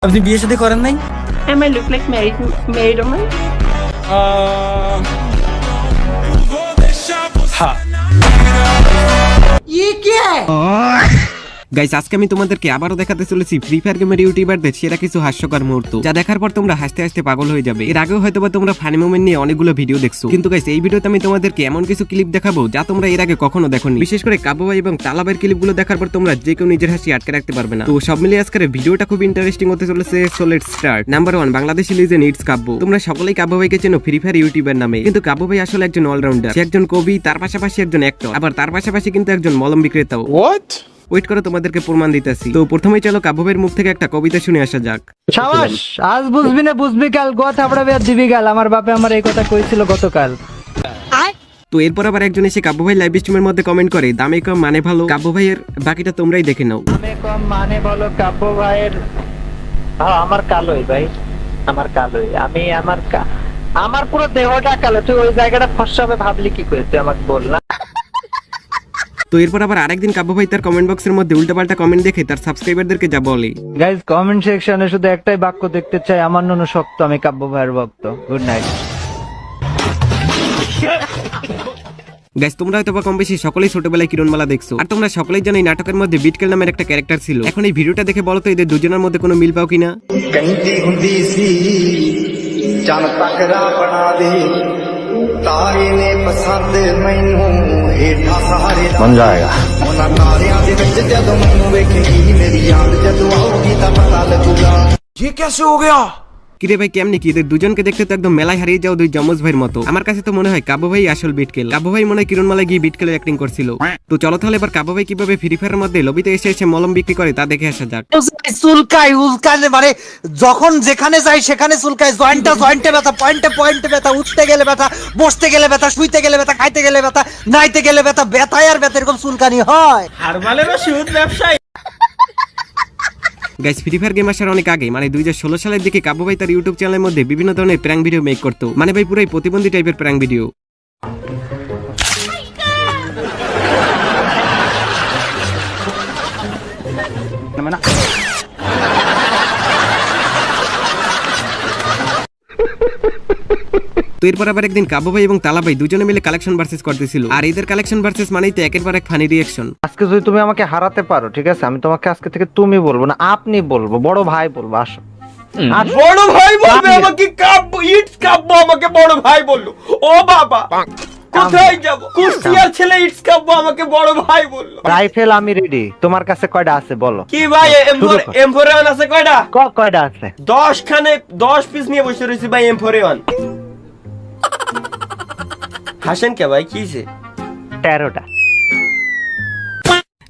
আপনি বিয়ে শাদী করেন নাই? Am I look like married woman? হ্যাঁ। গাইস, আজকে আমি তোমাদেরকে আবারও দেখাতে চলেছি ফ্রি ফায়ার গেমের ইউটিউবারদের সেরা কিছু হাস্যকর মুহূর্ত, যা দেখার পর তোমরা হাসতে হাসতে পাগল হয়ে যাবে। এর আগেও হয়তোবা তোমরা ফানি মোমেন্ট নিয়ে অনেকগুলো ভিডিও দেখছো, কিন্তু গাইস এই ভিডিওতে আমি তোমাদেরকে এমন কিছু ক্লিপ দেখাবো যা তোমরা এর আগে কখনো দেখোনি। বিশেষ করে কাবু ভাই এবং তালাবের ক্লিপগুলো দেখার পর তোমরা যে কেউ নিজের হাসি আটকে রাখতে পারবে না। তো সব মিলিয়ে আজকের ভিডিওটা খুব ইন্টারেস্টিং হতে চলেছে। So let's start. Number 1, Bangladeshi legend it's Kabbo. তোমরা সকলেই কাব্য ভাইকে চেনো ফ্রি ফায়ার ইউটিউবার নামে, কিন্তু কাব্য ভাই আসলে একজন অলরাউন্ডার। সে একজন কবি, তার পাশাপাশি একজন অ্যাক্টর, আবার তার পাশাপাশি কিন্তু একজন মলম বিক্রেতাও। ওয়েট করে তোমাদেরকে প্রমাণ দিতেছি। তো প্রথমেই চলো কাব্যের মুখ থেকে একটা কবিতা শুনে আসা যাক। সাবাস, আজ বুঝবি না বুঝবি কাল, গোয়া থাপড়া বেয়ার দিবি গাল। আমার বাপে আমার এই কথা কইছিল গতকাল। তো এরপর আবার একজন এসে কাব্য ভাই লাইভ স্ট্রিমের মধ্যে কমেন্ট করে, দামে কম মানে ভালো। কাব্য ভাইয়ের বাকিটা তোমরাই দেখে নাও। দামে কম মানে বলো কাব্য ভাইয়ের। আমার কালোই ভাই, আমার কালোই। আমি আমার পুরো দেহটা কালো। তুই ওই জায়গাটা ফর্সা হবে ভাবলি কি করে? তুই আমাকে বল না। তো এরপর আবার আরেকদিন কাব্য ভাই তার কমেন্ট বক্সের মধ্যে উল্টাপাল্টা কমেন্ট দেখে তার সাবস্ক্রাইবারদেরকে যা বলে। গাইজ, কমেন্ট সেকশনে শুধু একটাই বাক্য দেখতে চাই, আমার নন শক্ত, আমি কাব্য ভাইয়ের ভক্ত। Good night. গাইস, তোমরা হয়তো বা কম বেশি সকলেই ছোটবেলায় কিরণমালা দেখছো, আর তোমরা সকলেই জানো এই নাটকের মধ্যে বিটকেল নামের একটা ক্যারেক্টার ছিল। এখন এই ভিডিওটা দেখে বলো তো এদের দুজনের মধ্যে কোনো মিল পাও কিনা। ਤਾਰੇ ਨੇ ਪਸੰਦ ਮੈਨੂੰ ਹੇਠਾਂ ਸਹਾਰੇ बन जाएगा। ਉਹਨਾਂ ਤਾਰਿਆਂ ਦੇ ਵਿੱਚ ਜਦੋਂ ਮੈਨੂੰ ਵੇਖੇਗੀ ਮੇਰੀ ਯਾਦ ਜਦੋਂ ਆਊਗੀ ਤਾਂ ਪਤਾ ਲੱਗੂਗਾ ਇਹ कैसे हो गया। কিরে ভাই, কেমনি কি? এদের দুজনকে দেখতে তো একদম মেলায় হারিয়ে যাও দুই যমজ ভাইয়ের মতো। আমার কাছে তো মনে হয় কাব্য ভাই আসল বিটকেল। কাব্য ভাই মনে হয় কিরণমালায় গিয়ে বিটকেলের অ্যাক্টিং করছিল। তো চলো তাহলে এবার কাব্য ভাই কিভাবে ফ্রি ফায়ারের মধ্যে লবিতে এসে এসে মলম বিক্রি করে তা দেখে আসা যাক। চুলকায় উল্কানে, মানে যখন যেখানে যাই সেখানে চুলকায়। জয়েন্টে ব্যথা, পয়েন্টে ব্যথা, উঠতে গেলে ব্যথা, বসতে গেলে ব্যথা, শুইতে গেলে ব্যথা, খাইতে গেলে ব্যথা, নাইতে গেলে ব্যথা, ব্যথায় আর ব্যথা, এরকম চুলকানি হয়। হারবালের ওষুধ ব্যবসায়ী। গাইস, ফ্রি ফায়ার গেম আসার অনেক আগে মানে 2016 সালের দিকে কাব্য ভাই তার ইউটিউব চ্যানেলের মধ্যে বিভিন্ন ধরনের প্র্যাঙ্ক ভিডিও মেক করতো। মানে ভাই পুরাই প্রতিবন্ধী টাইপের প্র্যাঙ্ক ভিডিও। তো এরপর আবার একদিন কাব্য ভাই এবং তালা ভাই দুজনে মিলে কালেকশন ভার্সেস করতেছিল, আর এদের কালেকশন ভার্সেস মানেই তো একের পর এক ফানি রিঅ্যাকশন। আজকে যদি তুমি আমাকে হারাতে পারো, ঠিক আছে, আমি তোমাকে আজকে থেকে তুমি বলবো না, আপনি বলবো, বড় ভাই বলবো। আসো। বড় ভাই বলবে আমাকে? কাব্য, ইটস কাব্য আমাকে বড় ভাই বললো। ও বাবা, কোথায় যাব? কুষ্টিয়ার ছেলে ইটস কাব্য আমাকে বড় ভাই বললো। রাইফেল আমি রেডি। তোমার কাছে কয়টা আছে বলো? কি ভাই, M4A1 আছে কয়টা? কয়টা আছে? 10 খানে 10 পিস নিয়ে বসে রয়েছি ভাই M4A1। হাসেন কে ভাই, কি হইছে? 13টা।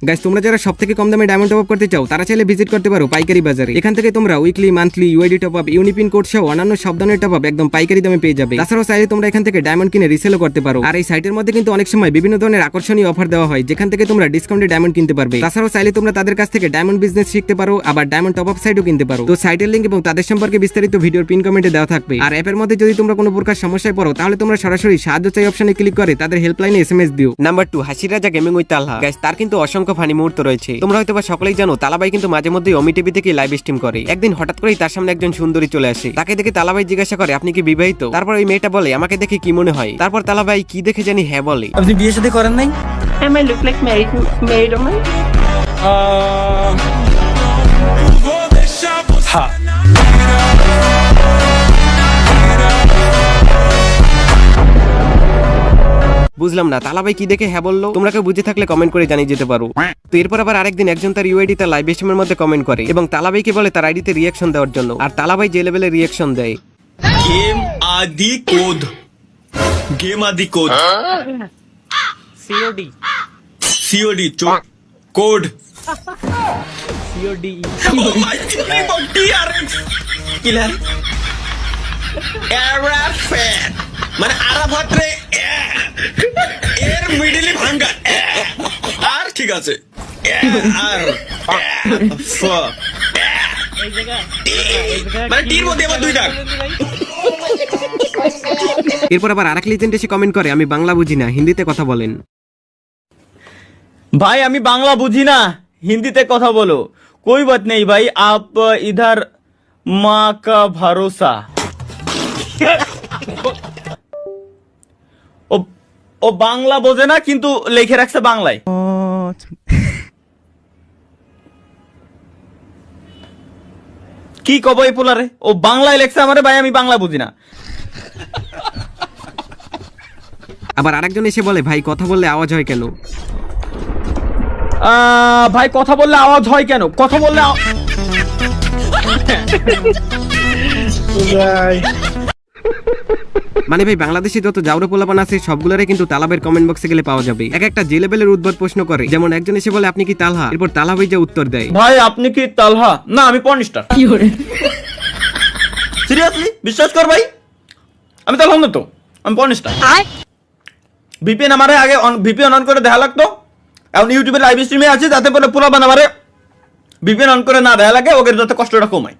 গাইস, তোমরা যারা সবথেকে কম দামে ডায়মন্ড টপ আপ করতে চাও তারা চাইলে ভিজিট করতে পারো পাইকারি বাজারে। এখান থেকে তোমরা weekly, monthly, UID top up, UniPin code সহ অন্যান্য সব ধরনের টপ আপ একদম পাইকারি দামে পেয়ে যাবে। তাছাড়াও চাইলে তোমরা এখান থেকে ডায়মন্ড কিনে রিসেলও করতে পারো। আর এই সাইটের মধ্যে কিন্তু অনেক সময় বিভিন্ন ধরনের আকর্ষণীয় অফার দেওয়া হয়, যেখান থেকে তোমরা ডিসকাউন্টে ডায়মন্ড কিনতে পারবে। তাছাড়াও চাইলে তোমরা তাদের কাছ থেকে ডায়মন্ড বিজনেস শিখতে পারো, আবার ডায়মন্ড টপ আপ সাইটও কিনতে পারো। তো সাইটের লিংক এবং তাদের সম্পর্কে বিস্তারিত ভিডিওর পিন কমেন্টে দেওয়া থাকবে। আর অ্যাপের মধ্যে যদি তোমরা কোনো প্রকার সমস্যায় পড়ো তাহলে তোমরা সরাসরি সাহায্য চাই অপশনে ক্লিক করে তাদের হেল্পলাইনে এসএমএস দিও। নাম্বার 2, হাসির রাজা গেমিং উইথ তালহা। গাইস, তার কিন্তু অসংখ্য ফানি মুহূর্ত রয়েছে। তোমরা হয়তো বা সকলেই জানো তালাবাই কিন্তু মাঝে মধ্যে অমি টিভি থেকে লাইভ স্ট্রিম করে। একদিন হঠাৎ করেই তার সামনে একজন সুন্দরী চলে আসে। তাকে দেখে তালাবাই জিজ্ঞাসা করে, আপনি কি বিবাহিত? তারপর ওই মেয়েটা বলে, আমাকে দেখে কি মনে হয়? তারপর তালাবাই কি দেখে জানি হ্যাঁ বলে। আপনি বিয়ে শাদী করেন নাই? Am I look like married woman? হ্যাঁ। বুঝলাম না তালাবাই কি দেখে হ্যাঁ বললো। তোমরা কেউ বুঝে থাকলে কমেন্ট করে জানিয়ে যেতে পারো। তো এরপর আবার আরেকদিন একজন তার ইউআইডি তার লাইভ স্ট্রিমের মধ্যে কমেন্ট করে এবং তালাবাইকে বলে তার আইডিতে রিঅ্যাকশন দেওয়ার জন্য। আর তালাবাই যে লেভেলে রিঅ্যাকশন দেয়, गेम आदि कोड, गेम आदि code, COD COD code, COD killer Arafat মানে আরাফাত রে এর মিডলে ভাঙা আর ঠিক আছে আর ফ মানে টির মধ্যে আবার দুই দাগ। এরপর আবার আরেক লিজেন্ড এসে কমেন্ট করে, আমি বাংলা বুঝি না, হিন্দিতে কথা বলেন। भाई আমি বাংলা বুঝি না, হিন্দিতে কথা বলো। कोई बात नहीं भाई, आप इधर মা কা ভরসা। ও বাংলা বোঝে না কিন্তু লিখে রাখছে বাংলায়। কি কব এই পোলারে, ও বাংলায় লেখছে আমারে ভাই, আমি বাংলা বুঝি না। আবার আরেকজন এসে বলে ভাই কথা বললে আওয়াজ হয় কেন? ভাই কথা বললে আওয়াজ হয় কেন? কথা বললে মানে ভাই বাংলাদেশে যত জাউরা পোলাপান আছে সবগুলোরে কিন্তু তালাবের কমেন্ট বক্সে গেলে পাওয়া যাবে। এক একটা যে লেভেলের উদ্ভট প্রশ্ন করে, যেমন একজন এসে বলে আপনি কি তালহা, এরপর তালহা ভাই যা উত্তর দেয়, ভাই আপনি কি তালহা? না আমি পর্নস্টার। সিরিয়াসলি বিশ্বাস কর ভাই, আমি তালহা না তো, আমি পর্নস্টার। ভিপিএন আমারে আগে ভিপিএন অন করে দেখা লাগতো, এখন ইউটিউবে লাইভ স্ট্রিমে আছে, যাতে বলে পোলাপান আমারে ভিপিএন অন করে না দেখা লাগে, ওদের যাতে কষ্টটা কমায়।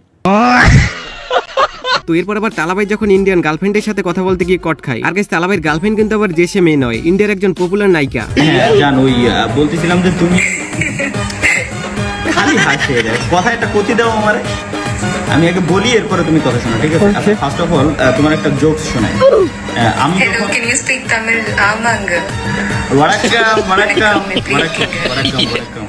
তো এরপর আবার তালাবাই যখন ইন্ডিয়ান গার্লফ্রেন্ডের সাথে কথা বলতে গিয়ে কট খায়। আর গাইস তালাবাইয়ের গার্লফ্রেন্ড কিন্তু আবার যে সে মেয়ে নয়, ইন্ডিয়ার একজন পপুলার নায়িকা। জান ওই বলতেছিলাম যে তুমি খালি হাসে কথা একটা কতি দাও আমারে, আমি আগে বলি এরপরে তুমি কথা শোনো, ঠিক আছে? ফার্স্ট অফ অল তোমার একটা জোকস শোনাই। আমি Hello, can you speak Tamil? Amanga. ওয়ারাক্কাম ওয়ারাক্কাম ওয়ারাক্কাম ওয়ারাক্কাম।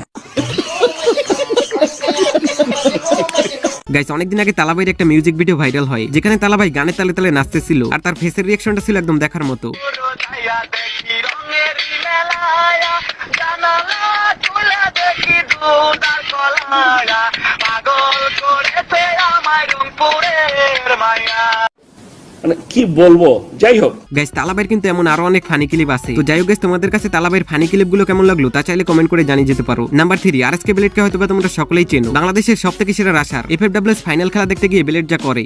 গাইস অনেকদিন আগে তালাবাইয়ের একটা মিউজিক ভিডিও ভাইরাল হয়, যেখানে তালাবাই গানে তালে তালে নাচতেছিল, আর তার ফেসের রিঅ্যাকশনটা ছিল একদম দেখার মতো। কি বলবো, যাই হোক গাইস তালাবাইয়ের কিন্তু এমন আরো অনেক ফানি ক্লিপ আছে। তো যাই হোক গাইস তোমাদের কাছে তালাবাইয়ের ফানি ক্লিপ গুলো কেমন লাগলো তা চাইলে কমেন্ট করে জানিয়ে যেতে পারো। নাম্বার 3, আরএসকে ব্লেডকে হয়তো বা তোমরা সকলেই চেনো, বাংলাদেশের সবথেকে সেরা রাশার। এফএফডব্লিউএস ফাইনাল খেলা দেখতে গিয়ে ব্লেড যা করে,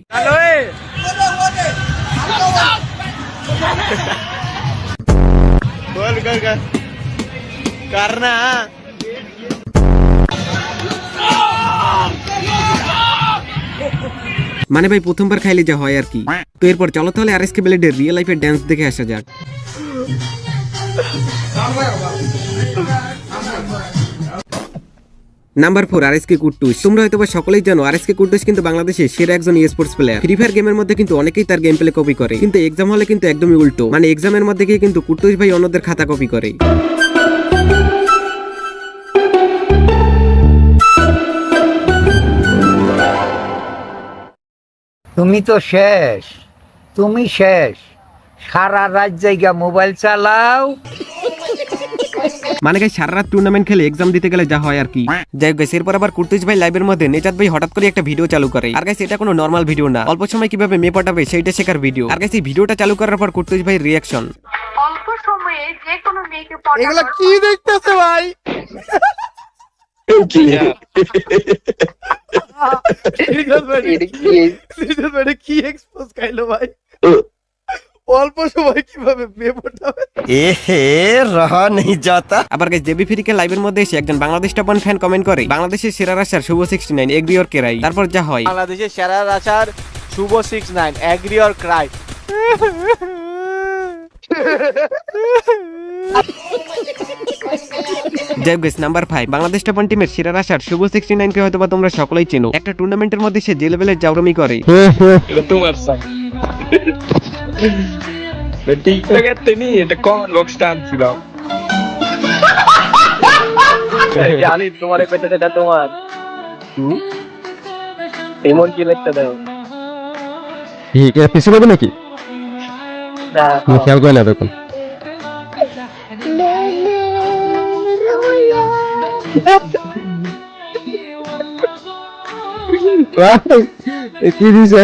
মানে ভাই প্রথমবার খাইলে যা হয় আর কি। তো এরপর চলো তাহলে আরএসকে ব্লেডের রিয়েল লাইফের ড্যান্স দেখে আসা যাক। Number 4, RSK কুট্টুস। তোমরা হয়তো বা সকলেই জানো আরএসকে কুট্টুস কিন্তু বাংলাদেশের সেরা একজন স্পোর্টস প্লেয়ার। ফ্রি ফায়ার গেমের মধ্যে কিন্তু অনেকেই তার গেম প্লে কপি করে, কিন্তু এক্সাম হলে কিন্তু একদমই উল্টো, মানে এক্সামের মধ্যে গিয়ে কিন্তু কুট্টুস ভাই অন্যদের খাতা কপি করে। তুমি তো শেষ, তুমি শেষ, সারা রাত জায়গা মোবাইল চালাও। মানে গাইস সারা রাত টুর্নামেন্ট খেলে এক্সাম দিতে গেলে যা হয় আর কি। যাই হোক গাইস এরপর আবার কুর্তুজ ভাই লাইভের মধ্যে নেজাত ভাই হঠাৎ করে একটা ভিডিও চালু করে। আর গাইস এটা কোনো নরমাল ভিডিও না, অল্প সময় কিভাবে মেয়ে পটাবে সেইটা শেখার ভিডিও। আর গাইস এই ভিডিওটা চালু করার পর কুর্তুজ ভাই রিঅ্যাকশন, অল্প সময়ে যে কোনো মেয়েকে পটানোর এগুলা কি দেখতেছে ভাই? কি এক্সপোজ খাইলো ভাই? অল্প সময় কিভাবে মেয়ে পটাবে? রহা নেই যাতা। আবার গাইস জেবি ফ্রিকে লাইভের মধ্যে এসে একজন বাংলাদেশ টপ 1 ফ্যান কমেন্ট করে বাংলাদেশের সেরা রাশার শুভ 69 এগ্রি অর কেরাই। তারপর যা হয়, বাংলাদেশের সেরা রাশার শুভ 69 এগ্রি অর ক্রাই। যাই হোক গাইস নাম্বার 5, বাংলাদেশ টপ 1 টিমের সেরা রাশার শুভ 69 কে হয়তোবা তোমরা সকলেই চেনো। একটা টুর্নামেন্টের মধ্যে সে যে লেভেলের জাউরামি করে, তোমার সাইন টিকটকে তুমি এটা কমেন্ট বক্সটা আনছিলাম। জানি তোমার পেটে তোমার এমন কি লিখতে দাও? ঠিক আছে পিছু হবে নাকি? না খেয়াল করে না দেখুন। কি দিছে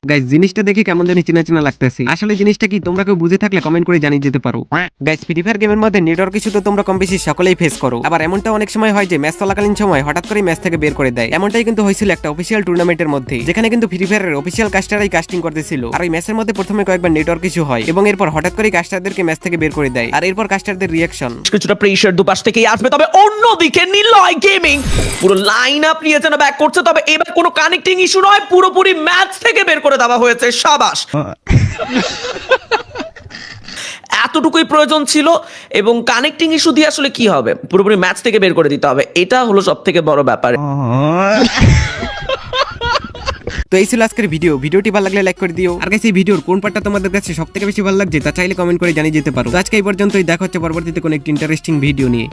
গাইস জিনিসটা দেখে কেমন জানি চেনা চেনা লাগতেছে। আসলে জিনিসটা কি তোমরা কেউ বুঝে থাকলে কমেন্ট করে জানিয়ে যেতে পারো। গাইস ফ্রি ফায়ার গেমের মধ্যে নেটওয়ার্ক ইস্যু তো তোমরা কম বেশি সকলেই ফেস করো। আবার এমনটা অনেক সময় হয় যে ম্যাচ চলাকালীন সময় হঠাৎ করে ম্যাচ থেকে বের করে দেয়। এমনটাই কিন্তু হয়েছিল একটা অফিসিয়াল টুর্নামেন্টের মধ্যে, যেখানে কিন্তু ফ্রি ফায়ারের অফিসিয়াল কাস্টাররাই কাস্টিং করতেছিল। আর ওই ম্যাচের মধ্যে প্রথমে কয়েকবার নেটওয়ার্ক ইস্যু হয় এবং এরপর হঠাৎ করে কাস্টারদেরকে ম্যাচ থেকে বের করে দেয়। আর এরপর কাস্টারদের রিঅ্যাকশন, কিছুটা প্রেসার দুপাশ থেকেই আসবে, তবে অন্যদিকে নিলয় গেমিং পুরো লাইন আপ নিয়ে যেন ব্যাক করছে। তবে এবার কোনো কানেক্টিং ইস্যু নয়, পুরোপুরি ম্যাচ থেকে বের করে দেওয়া হয়েছে। সাবাস। এতটুকুই প্রয়োজন ছিল। এবং কানেক্টিং ইস্যু দিয়ে আসলে কি হবে, পুরোপুরি ম্যাচ থেকে বের করে দিতে হবে, এটা হলো সব থেকে বড় ব্যাপার। তো এই ছিল আজকের ভিডিওটি ভালো লাগলে লাইক করে দিও। আর গাইস এই ভিডিওর কোন পার্টটা তোমাদের কাছে সবথেকে বেশি ভালো লাগছে তা চাইলে কমেন্ট করে জানিয়ে যেতে পারো। তো আজকে এই পর্যন্তই, দেখা হচ্ছে পরবর্তীতে কোনো একটি ইন্টারেস্টিং ভিডিও নিয়ে।